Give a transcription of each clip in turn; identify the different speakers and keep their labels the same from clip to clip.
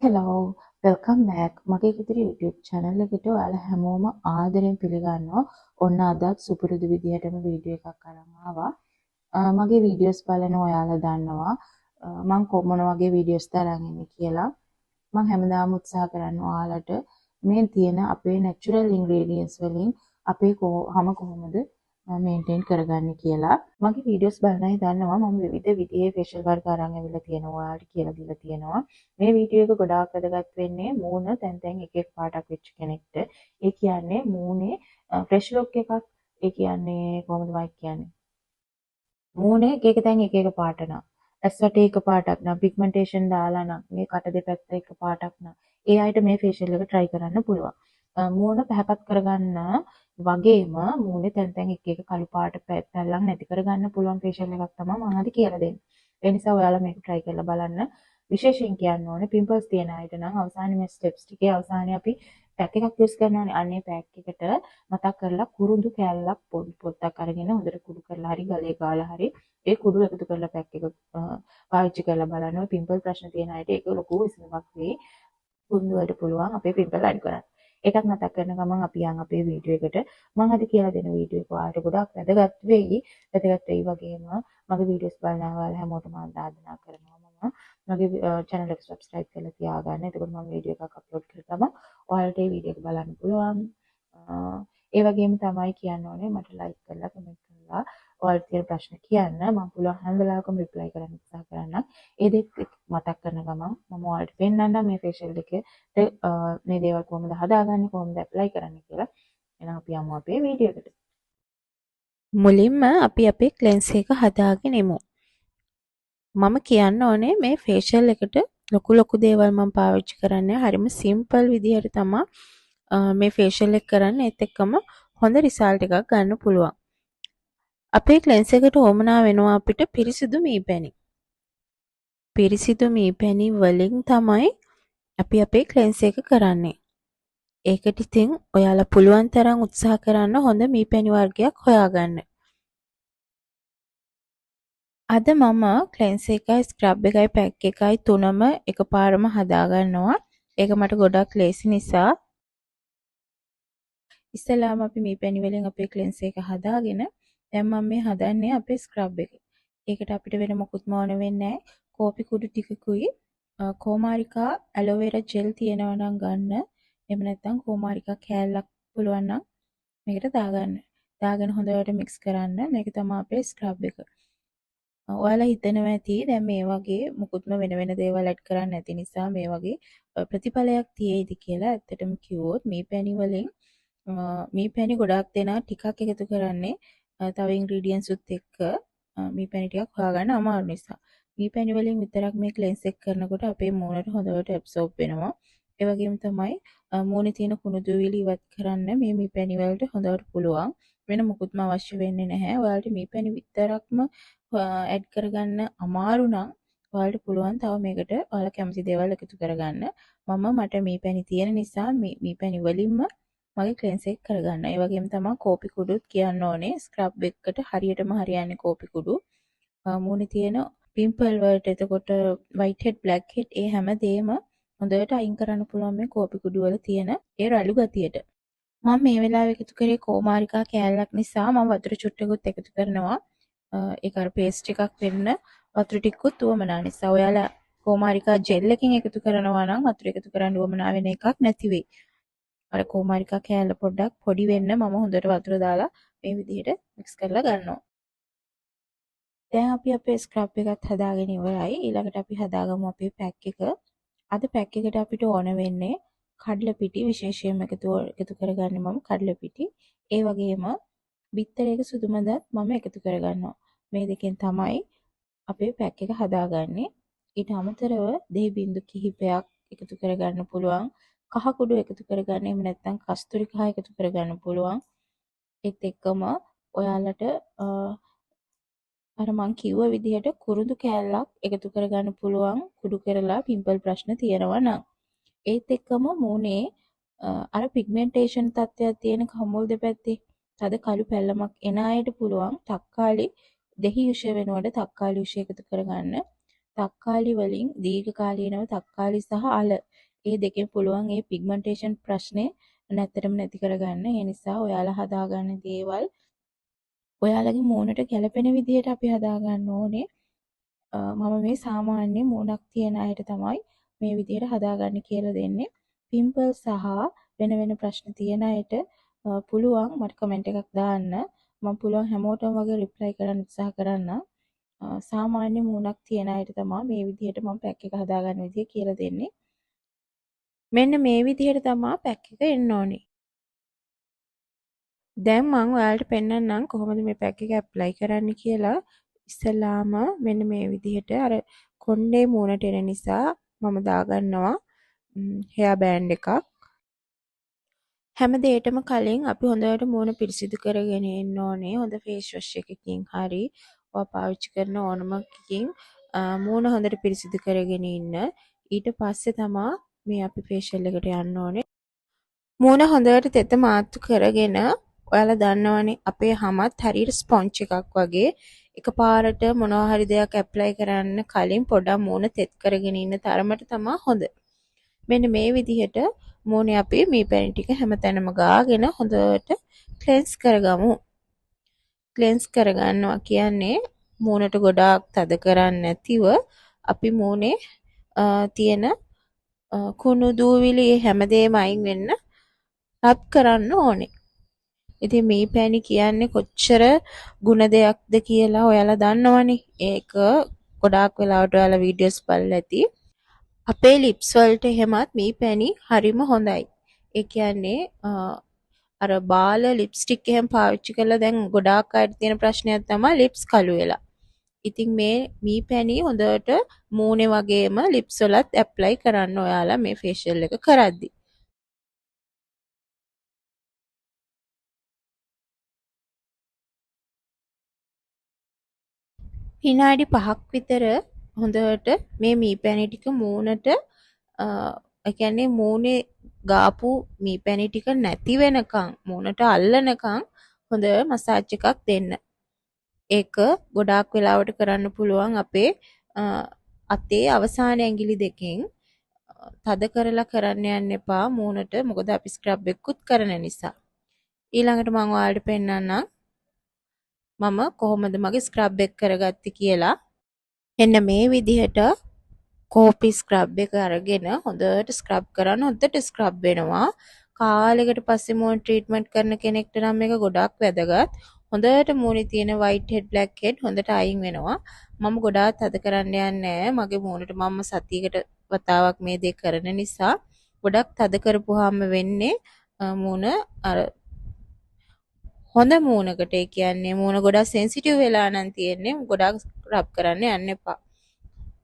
Speaker 1: Hello welcome back මගේ ගෙදර YouTube channel එකට ඔයාලා හැමෝම ආදරෙන් පිළිගන්නවා. ඔන්න අදත් සුපුරුදු විදිහටම වීඩියෝ එකක් අරන් ආවා. මගේ වීඩියෝස් බලන ඔයාලා දන්නවා මම මොන වගේ වීඩියෝස් තරන් ඉන්නේ කියලා. මම හැමදාම උත්සාහ කරනවා ඔයාලට මේ තියෙන අපේ natural ingredients වලින් අපේ හැම කොහොමද මේන්ටේන් කරගන්නේ කියලා. මගේ වීඩියෝස් බලන අය දන්නවා මම විවිධ විදිහේ ෆේෂියල් වර්ග අරන් ඇවිල්ලා තියෙනවා ඔයාලට කියලා දීලා තියෙනවා. මේ වීඩියෝ එක ගොඩාක් වැදගත් වෙන්නේ මූණ තැන් තැන් එක එක පාටක් වෙච්ච කෙනෙක්ට. ඒ කියන්නේ මූණේ ෆ්‍රෙෂ් ලුක් එකක්. ඒ කියන්නේ කොහොමද මම කියන්නේ? මූණේ එක එක තැන් එක එක පාට නම්. ඇස්වට එක පාටක් නම් පිග්මන්ටේෂන් දාලා නම් මේ කට දෙපැත්ත එක පාටක් නම් ඒ අයට මේ ෆේෂියල් එක try කරන්න පුළුවන්. මූණ පැහැපත් කරගන්න වගේම මූණේ තැන් තැන් එක එක කළු පාට පැල්ලම් නැති කරගන්න පුළුවන් ෆේෂියල් එකක් තමයි මම අද කියලා දෙන්නේ. ඒ නිසා ඔයාලා මේක try කරලා බලන්න. විශේෂයෙන් කියන්න ඕනේ පිම්පල්ස් තියෙන අයට නම් අවසානයේ මේ ස්ටෙප්ස් ටිකේ අවසානයේ අපි පැක් එකක් යූස් කරනවානේ. අන්නේ පැක් එකට මතක් කරලා කුරුඳු කෑල්ලක් පොඩ්ඩක් අරගෙන හොඳට කුඩු කරලා හරි ගලේ ගාලා හරි ඒ කුඩු එකතු කරලා පැක් එක පාවිච්චි කරලා බලන්න. ඔය පිම්පල් ප්‍රශ්න තියෙන අයට ඒක ලොකු විසඳුමක් වෙයි. කුරුඳු වලට පුළුවන් අපේ පිම්පල් අඩු කරන්න. ඒකත් මතක් කරන ගමන් අපි යන් අපේ වීඩියෝ එකට. මම අද කියලා දෙන වීඩියෝ එක ඔයාලට ගොඩාක් වැදගත් වෙයි. වැදගත් වෙයි වගේම මගේ වීඩියෝස් බලන ඔයාලා හැමෝටම ආරාධනා කරනවා මම මගේ channel එක subscribe කරලා තියාගන්න. එතකොට මම වීඩියෝ එකක් අප්ලෝඩ් කරලා තමයි ඔයාලට මේ වීඩියෝ එක බලන්න පුළුවන්. ඒ වගේම තමයි කියන්න ඕනේ මට like කරලා comment කරලා ඔයාලට තියෙන ප්‍රශ්න කියන්න. මම පුළුවන් හැම වෙලාවකම reply කරන්න උත්සාහ කරන්නම්. ඒ දෙක මතක් කරන ගමන් මම ඔයාලට පෙන්නන්නම් මේ facial එකේ මේ දේවල් කොහොමද හදාගන්නේ කොහොමද apply කරන්නේ කියලා. එහෙනම් අපි යමු අපේ වීඩියෝ එකට.
Speaker 2: මුලින්ම අපි අපේ ක්ලෙන්ස් එක හදාගෙන එමු. මම කියන්න ඕනේ මේ ෆේෂියල් එකට ලොකු දේවල් මම පාවිච්චි කරන්නේ. හරිම සිම්පල් විදිහට තමයි මේ ෆේෂියල් එක කරන්නේ. ඒත් එක්කම හොඳ රිසල්ට් එකක් ගන්න පුළුවන්. අපේ ක්ලෙන්ස් එකට ඕමනා වෙනවා අපිට පිරිසිදු මීපැණි. පිරිසිදු මීපැණි වලින් තමයි අපි අපේ ක්ලෙන්ස් එක කරන්නේ. ඒකට ඉතින් ඔයාලා පුළුවන් තරම් උත්සාහ කරන්න හොඳ මීපැණි වර්ගයක් හොයාගන්න. අද මම ක්ලෙන්ස් එකයි ස්ක්‍රබ් එකයි පැක් එකයි තුනම එකපාරම හදාගන්නවා. ඒක මට ගොඩක් ලේසි නිසා. ඉස්සෙල්ලාම අපි මේ පැණි වලින් අපේ ක්ලෙන්ස් එක හදාගෙන දැන් මම මේ හදන්නේ අපේ ස්ක්‍රබ් එක. ඒකට අපිට වෙන මොකුත්ම ඕන වෙන්නේ නැහැ. කෝපි කුඩු ටිකකුයි කෝමාරිකා ඇලෝවෙරා ජෙල් තියෙනවා නම් ගන්න. එහෙම නැත්නම් කෝමාරිකා කෑල්ලක් පුළුවන් නම් මේකට දාගන්න. දාගෙන හොඳට මික්ස් කරන්න. මේක තමයි අපේ ස්ක්‍රබ් එක. ඔයාලා හිතනවා ඇති දැන් මේ වගේ මුකුත්ම වෙන දේවල් ඇඩ් කරන්නේ නැති නිසා මේ වගේ ප්‍රතිඵලයක් තියෙයිද කියලා. ඇත්තටම කිව්වොත් මේ පැණි වලින් මේ පැණි ගොඩාක් දෙනා ටිකක් එකතු කරන්නේ තව ඉන්ග්‍රීඩියන්ට්ස් උත් එක්ක මේ පැණි ටිකක් හොයාගන්න අමාරු නිසා. මේ පැණි වලින් විතරක් මේ ක්ලෙන්ස් එක කරනකොට අපේ මූණට හොඳට ඇබ්සෝබ් වෙනවා. ඒ වගේම තමයි මූණේ තියෙන කුණු දුවිලි ඉවත් කරන්න මේ පැණි වලට හොඳට පුළුවන්. වෙන මොකුත්ම අවශ්‍ය වෙන්නේ නැහැ. ඔයාලට මේ පැණි විතරක්ම ඇඩ් කරගන්න අමාරු නම් ඔයාලට පුළුවන් තව මේකට ඔයාලා කැමති දේවල් එකතු කරගන්න. මට මේ පැණි තියෙන නිසා මේ පැණි වලින්ම මගේ ක්ලෙන්ස් එක කරගන්න. ඒ වගේම තමයි කෝපි කුඩුත් කියන්න ඕනේ. ස්ක්‍රබ් එකකට හරියටම හරියන්නේ කෝපි කුඩු. මූණේ තියෙන පිම්පල් වලට එතකොට white head black head ඒ හැම දෙයක්ම හොඳට අයින් කරන්න පුළුවන් මේ කෝපි කුඩු වල තියෙන ඒ රළු ගතියට. මම මේ වෙලාවේ එකතු කරේ කෝමාරිකා කෑල්ලක් නිසා මම වතුර චුට්ටකුත් එකතු කරනවා. ඒක අර පේස්ට් එකක් වෙන්න වතුර ටිකකුත් උවමනා නිසා. ඔයාලා කෝමාරිකා ජෙල් එකකින් එකතු කරනවා නම් වතුර එකතු කරන්න උවමනා වෙන එකක් නැති වෙයි. අර කෝමාරිකා කෑල්ල පොඩ්ඩක් පොඩි වෙන්න මම හොඳට වතුර දාලා මේ විදිහට මික්ස් කරලා ගන්නවා. දැන් අපි අපේ ස්ක්‍රබ් එකත් හදාගෙන ඉවරයි. ඊළඟට අපි හදාගමු අපේ පැක් එක. අද පැක් එකට අපිට ඕන වෙන්නේ කඩල පිටි විශේෂයෙන්ම එකතු කරගන්නේ මම කඩල පිටි. ඒ වගේම බිත්තරයක සුදු මදත් මම එකතු කරගන්නවා. මේ දෙකෙන් තමයි අපේ පැක් එක හදාගන්නේ. ඊට අමතරව දෙහි බින්දු කිහිපයක් එකතු කරගන්න පුළුවන්. කහ කුඩු එකතු කරගන්න. එහෙම නැත්නම් කස්තුරි කහ එකතු කරගන්න පුළුවන්. ඒත් එක්කම ඔයාලට අර මං කිව්ව විදිහට කුරුඳු කෑල්ලක් එකතු කරගන්න පුළුවන් කුඩු කරලා පිම්පල් ප්‍රශ්න තියෙනවා නම්. ඒත් එක්කම මූණේ අර පිග්මන්ටේෂන් තත්ත්වයක් තියෙන කම්මුල් දෙපැත්තේ තද කළු පැල්ලමක් එන අයට පුළුවන් තක්කාලි දෙහි යුෂය වෙනුවට තක්කාලි යුෂය එකතු කරගන්න. තක්කාලි වලින් දීර්ඝකාලීනව තක්කාලි සහ අල ඒ දෙකෙන් පුළුවන් මේ පිග්මන්ටේෂන් ප්‍රශ්නේ නැත්තරම නැති කරගන්න. ඒ නිසා ඔයාලා හදාගන්න දේවල් ඔයාලගේ මූණට ගැළපෙන විදිහට අපි හදාගන්න ඕනේ. මම මේ සාමාන්‍ය මූණක් තියෙන අයට තමයි මේ විදිහට හදාගන්න කියලා දෙන්නේ. පිම්පල් සහ වෙන වෙන ප්‍රශ්න තියෙන අයට පුළුවන් මට කමෙන්ට් එකක් දාන්න. මම පුළුවන් හැමෝටම වගේ රිප්ලයි කරන්න උත්සාහ කරන්නම්. සාමාන්‍ය මූණක් තියෙන අයට තමයි මේ විදිහට මම පැක් එක හදාගන්න විදිය කියලා දෙන්නේ. මෙන්න මේ විදිහට තමයි පැක් එක එන්න ඕනේ. දැන් මම ඔයාලට පෙන්නන්නම් කොහොමද මේ පැක් එක ඇප්ලයි කරන්න කියලා. ඉස්සෙල්ලාම මෙන්න මේ විදිහට අර කොණ්ඩේ මූණට එන නිසා මම දාගන්නවා හෙයා බෑන්ඩ් එකක්. හැම දෙයකටම කලින් අපි හොඳට මූණ පිරිසිදු කරගෙන ඉන්න ඕනේ. හොඳ ෆේස් වොෂ් එකකින් හරි ඔයා පාවිච්චි කරන ඕනම එකකින් මූණ හොඳට පිරිසිදු කරගෙන ඉන්න. ඊට පස්සේ තමයි මේ අපි ෆේෂියල් එකට යන්න ඕනේ. මූණ හොඳට තෙත මාත්තු කරගෙන ඔයාලා දන්නවනේ අපේ හමත් හරියට ස්පොන්ජ් එකක් වගේ එකපාරට මොනවා හරි දෙයක් ඇප්ලයි කරන්න කලින් පොඩ්ඩක් මූණ තෙත් කරගෙන ඉන්න තරමට තමයි හොඳ. මෙන්න මේ විදිහට මූණේ අපි මේ පැණි ටික හැමතැනම ගාගෙන හොඳට ක්ලෙන්ස් කරගමු. ක්ලෙන්ස් කරගන්නවා කියන්නේ මූණට ගොඩාක් තද කරන්නේ නැතිව අපි මූණේ තියෙන කුණු දූවිලි හැමදේම අයින් වෙන්න රබ් කරන්න ඕනේ. ඉතින් මේ පැණි කියන්නේ කොච්චර ಗುಣ දෙයක්ද කියලා ඔයාලා දන්නවනේ. ඒක ගොඩාක් වෙලාවට ඔයාලා වීඩියෝස් බලලා ඇති. අපේ ලිප්ස් වලට එහෙමත් මේ පැණි හරිම හොඳයි. ඒ කියන්නේ අර බාල ලිප්ස්ටික් එහෙම පාවිච්චි කරලා දැන් ගොඩාක් අයට තියෙන ප්‍රශ්නයක් තමයි ලිප්ස් කළු වෙලා. ඉතින් මේ පැණි හොඳට මූණේ වගේම ලිප්ස් වලත් ඇප්ලයි කරන්න ඔයාලා මේ ෆේෂියල් එක කරද්දි. විනාඩි 5ක් විතර හොඳට මේ මී පැණි ටික මූණට ඒ කියන්නේ මූණේ ගාපු මී පැණි ටික නැති වෙනකන් මූණට අල්ලනකන් හොඳ මසාජ් එකක් දෙන්න. ඒක ගොඩාක් වෙලාවට කරන්න පුළුවන් අපේ අතේ අවසාන ඇඟිලි දෙකෙන්. තද කරලා කරන්න යන්න එපා මූණට. මොකද අපි ස්ක්‍රබ් එකකුත් කරන නිසා. ඊළඟට මම ඔයාලට පෙන්නන්නම් මම කොහොමද මගේ ස්ක්‍රබ් එක කරගත්තේ කියලා. එන්න මේ විදිහට කෝපි ස්ක්‍රබ් එක අරගෙන හොඳට ස්ක්‍රබ් කරන්න. හොඳට ස්ක්‍රබ් වෙනවා. කාලයකට පස්සේ මූණ ට්‍රීට්මන්ට් කරන කෙනෙක්ට නම් මේක ගොඩාක් වැදගත්. හොඳට මූණේ තියෙන white head black head හොඳට අයින් වෙනවා. මම ගොඩාක් තද කරන්න යන්නේ නැහැ. මගේ මූණට මම සතියකට වතාවක් මේ දේ කරන නිසා ගොඩක් තද කරපුවාම වෙන්නේ මූණ අර හොඳ මූණකට ඒ කියන්නේ මූණ ගොඩක් සෙන්සිටිව් වෙලා නම් තියෙන්නේ ගොඩක් රබ් කරන්න යන්න එපා.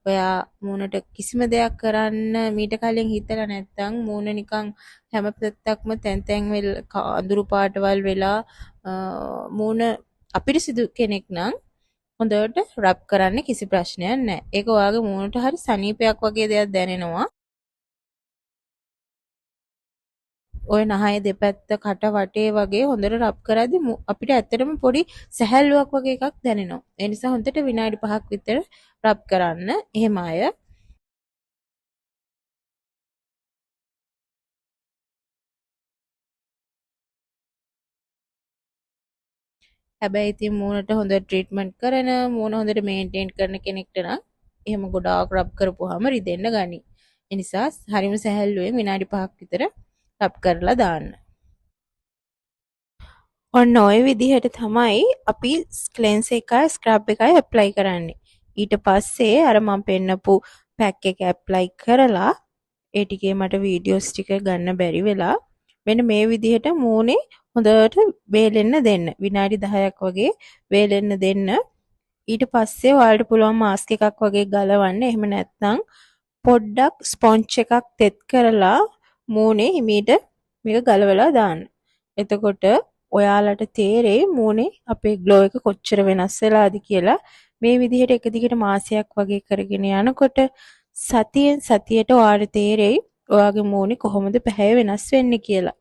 Speaker 2: ඔයා මූණට කිසිම දෙයක් කරන්න මීට කලින් හිතලා නැත්නම් මූණ නිකන් හැම පැත්තක්ම තැන් තැන් වෙලා අඳුරු පාටවල් වෙලා මූණ අපිරිසිදු කෙනෙක් නම් හොඳට රබ් කරන්න කිසි ප්‍රශ්නයක් නැහැ. ඒක ඔයාගේ මූණට හරි සනීපයක් වගේ දෙයක් දැනෙනවා. ඔය නහය දෙපැත්ත කට වටේ වගේ හොඳට රබ් කරද්දී අපිට ඇත්තටම පොඩි සැහැල්ලුවක් වගේ එකක් දැනෙනවා. ඒ නිසා හොඳට විනාඩි 5ක් විතර රබ් කරන්න. එහෙම අය හැබැයි ඉතින් මූණට හොඳ ට්‍රීට්මන්ට් කරන මූණ හොඳට මේන්ටේන් කරන කෙනෙක්ට නම් එහෙම ගොඩාක් රබ් කරපුවාම රිදෙන්න ගනි. ඒ නිසා හරිම සැහැල්ලුවෙන් විනාඩි 5ක් විතර රබ් කරලා දාන්න. ඔන්න ඔය විදිහට තමයි අපි ක්ලෙන්ස් එකයි ස්ක්‍රබ් එකයි ඇප්ලයි කරන්නේ. ඊට පස්සේ අර මම පෙන්නපු පැක් එක ඇප්ලයි කරලා ඒ ටිකේ මට වීඩියෝස් ටික ගන්න බැරි වෙලා මෙන්න මේ විදිහට මූණේ හොඳට වේලෙන්න දෙන්න. විනාඩි 10ක් වගේ වේලෙන්න දෙන්න. ඊට පස්සේ ඔයාලට පුළුවන් මාස්ක් එකක් වගේ ගලවන්න. එහෙම නැත්නම් පොඩ්ඩක් ස්පොන්ජ් එකක් තෙත් කරලා මූණේ හිමීට මේක ගලවලා දාන්න. එතකොට ඔයාලට තේරෙයි මූණේ අපේ ග්ලෝ එක කොච්චර වෙනස් වෙලාද කියලා. මේ විදිහට එක දිගට මාසයක් වගේ කරගෙන යනකොට සතියෙන් සතියට ඔයාලට තේරෙයි ඔයාගේ මූණේ කොහොමද පැහැය වෙනස් වෙන්නේ කියලා.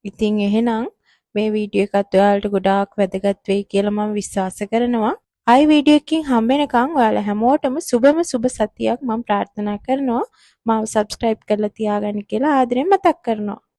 Speaker 2: ඉතින් එහෙනම් මේ වීඩියෝ එකත් ඔයාලට ගොඩාක් වැදගත් වෙයි කියලා මම විශ්වාස කරනවා. ආයි වීඩියෝ එකකින් හම්බෙනකන් ඔයාලා හැමෝටම සුබ සතියක් මම ප්‍රාර්ථනා කරනවා. මාව සබ්ස්ක්‍රයිබ් කරලා තියාගන්න කියලා ආදරෙන් මතක් කරනවා.